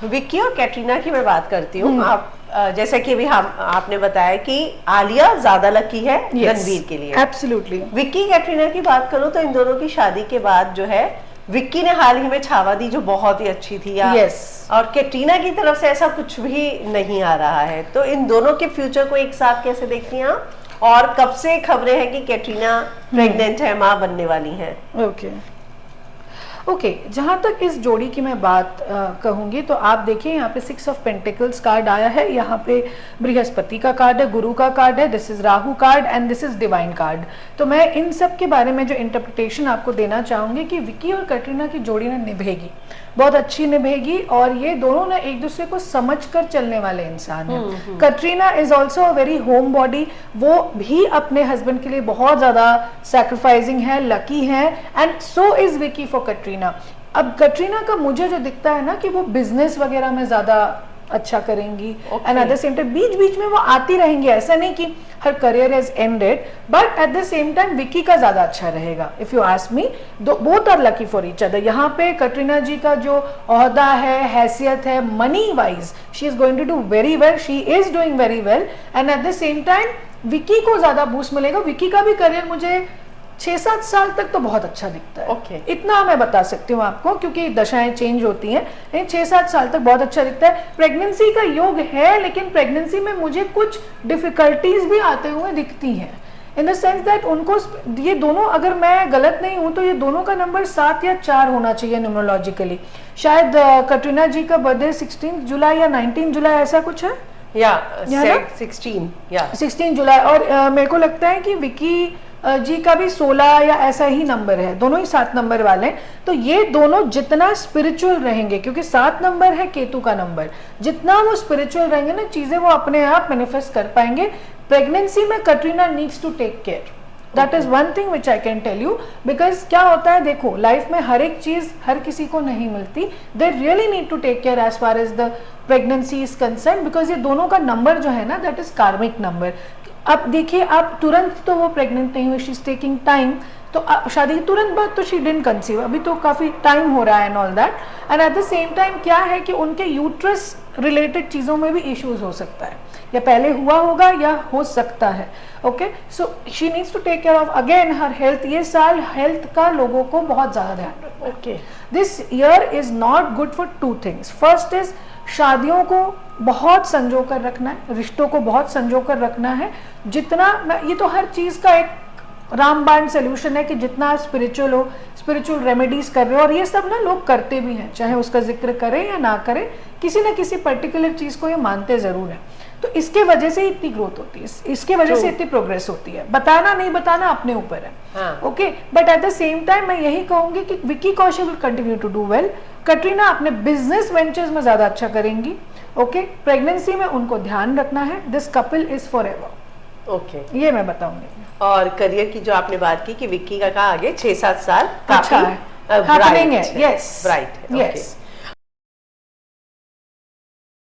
विक्की और कैटरीना की मैं बात करती हूँ। आप जैसे कि अभी आपने बताया कि आलिया ज्यादा लकी है रणवीर के लिए। एब्सोल्युटली। विक्की कैटरीना की बात करूँ तो इन दोनों की शादी के बाद जो है, विक्की ने हाल ही में छावा दी जो बहुत ही अच्छी थी और कैटरीना की तरफ से ऐसा कुछ भी नहीं आ रहा है। तो इन दोनों के फ्यूचर को एक साथ कैसे देखती हैं आप? और कब से खबरें हैं कि कैटरीना प्रेग्नेंट है, माँ बनने वाली हैं? ओके, जहाँ तक इस जोड़ी की मैं बात कहूँगी तो आप देखिए यहाँ पे 6 ऑफ पेंटिकल्स कार्ड आया है, यहाँ पे बृहस्पति का कार्ड है, गुरु का कार्ड है, this is Rahu card and this is divine card. तो मैं इन सब के बारे में जो इंटरप्रिटेशन आपको देना चाहूँगी कि विक्की और कैटरीना की जोड़ी ना निभेगी, बहुत अच्छी निभेगी और ये दोनों ना एक दूसरे को समझकर चलने वाले इंसान हैं। Katrina is also a very home body, वो भी अपने हस्बैंड के लिए बहुत ज्यादा सैक्रिफाइसिंग है, लकी है and so is Vicky for Katrina. अब कैटरीना का मुझे जो दिखता है ना कि वो बिजनेस वगैरह में ज्यादा अच्छा करेंगी and at the same time बीच बीच में वो आती रहेंगी, ऐसा नहीं कि हर career has ended, but at the same time Vicky का ज्यादा अच्छा रहेगा। If you ask me, both are lucky for each other. यहाँ पे कैटरीना जी का जो ओहदा है, हैसियत है, money wise she is going to do very well, she is doing very well and at the same time Vicky को ज्यादा बूस्ट मिलेगा। विक्की का भी करियर मुझे 6-7 साल तक तो बहुत अच्छा दिखता है। इतना मैं बता सकती हूँ आपको, क्योंकि दशाएं चेंज होती हैं, लेकिन 6-7 साल तक बहुत अच्छा दिखता है। प्रेगनेंसी का योग है, लेकिन प्रेगनेंसी में मुझे कुछ डिफिकल्टीज भी आते हुए दिखती हैं, इन द सेंस दैट उनको ये दोनों, अगर मैं गलत नहीं हूँ तो ये दोनों का नंबर 7 या 4 होना चाहिए न्यूमरोलॉजिकली। शायद कैटरीना जी का बर्थडे 16 जुलाई या 19 जुलाई ऐसा कुछ है, 16 जुलाई। और मेरे को लगता है कि विक्की जी का भी 16 या ऐसा ही नंबर है, दोनों ही 7 नंबर वाले हैं। तो ये दोनों जितना स्पिरिचुअल रहेंगे, क्योंकि 7 नंबर है केतु का नंबर, जितना वो स्पिरिचुअल रहेंगे ना, चीजें वो अपने आप मैनिफेस्ट कर पाएंगे। प्रेगनेंसी में Katrina needs to take care, that is one thing which I can tell you, because क्या होता है, देखो लाइफ में हर एक चीज हर किसी को नहीं मिलती। They really need to take care as far as the pregnancy is concern, because ये दोनों का नंबर जो है ना, दैट इज कार्मिक नंबर। अब देखिए, आप तुरंत तो वो प्रेग्नेंट नहीं हुई, शी इज टेकिंग टाइम, तो शादी के तुरंत बाद तो शी डिडंट कंसीव, अभी तो काफी टाइम हो रहा है and all that. And at the same time क्या है कि उनके यूट्रस रिलेटेड चीजों में भी इश्यूज हो सकता है, या पहले हुआ होगा या हो सकता है। Okay, so she needs to take care of again her health. ये साल हेल्थ का लोगों को बहुत ज्यादा ध्यान रखना है। Okay, this year is not good for 2 things. First is शादियों को बहुत संजो कर रखना है, रिश्तों को बहुत संजो कर रखना है। जितना, ये तो हर चीज का एक रामबाण सोल्यूशन है कि जितना स्पिरिचुअल हो, स्पिरिचुअल रेमेडीज कर रहे हो, और ये सब ना लोग करते भी हैं, चाहे उसका जिक्र करें या ना करें, किसी ना किसी पर्टिकुलर चीज को ये मानते जरूर है। तो इसके वजह से इतनी ग्रोथ होती है, इसके वजह से इतनी प्रोग्रेस होती है। बताना नहीं बताना अपने ऊपर है। Okay, but at the same time मैं यही कहूंगी कि Vicky Kaushal will continue to do well, Katrina अपने बिजनेस वेंचर्स में ज्यादा अच्छा करेंगी। ओके, प्रेगनेंसी में उनको ध्यान रखना है, this couple is for ever. Okay, ये मैं बताऊंगी। और करियर की जो आपने बात की कि विक्की का आगे 6-7 साल अच्छा है, ब्राइट है। यस, ब्राइट है। यस।